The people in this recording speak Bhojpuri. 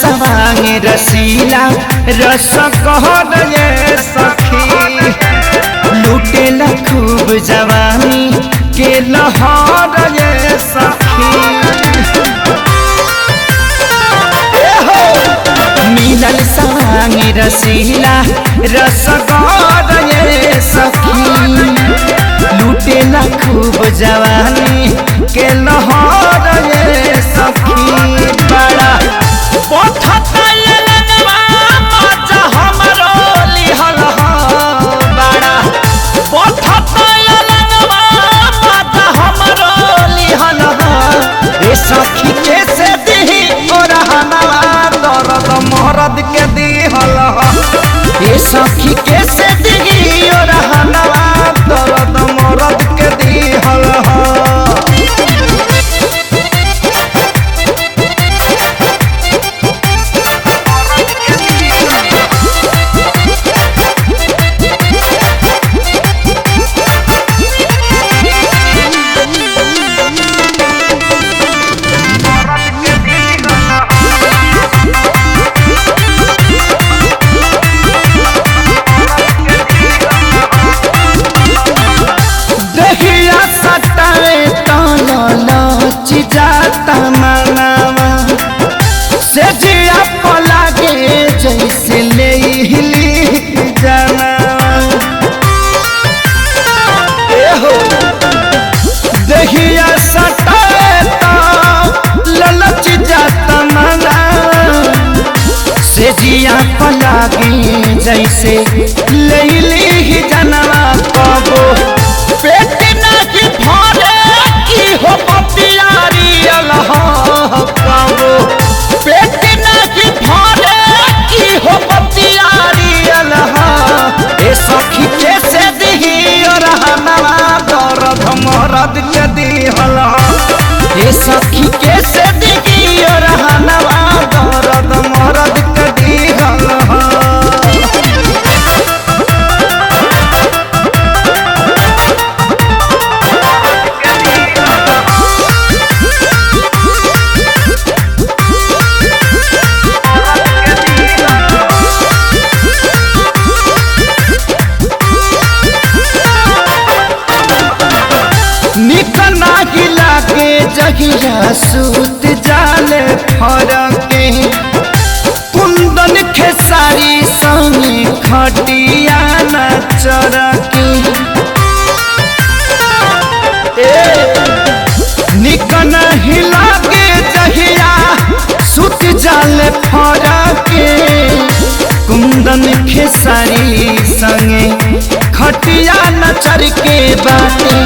सवांग रसीला रस कहर ये सखी लूटेला खूब जवानी के लहर ये सखी मिलल सवांग रसीला रस कहर ये सखी लूटेला खूब जवानी के लहर ये सखी बड़ा सखी कैसे दी और दर्द मरद के दिहल ये सखी कैसे दी और दर्द मरद के दिहल जाता मनावा से जिया पलागे जैसे ले हिली जाना दहिया सटाता ललच जाता मनावा से जिया पलागे जैसे ले हिली जानवा कबो पेट नहीं भरे की हो पियारी कबो पेट नहीं भरे की हो पियारी ए सखी कैसे दी और दर्द मरद के दिहल ए सखी कैसे दी और दर्द मरद के दिहल निकना गिला के जगिया सूत जाले फरके कुंदन खेसारी संगे खटिया न चरके निकना हिला के जगिया सूत जाले फरके कुंदन खेसारी संगे खटिया न चरके बाटे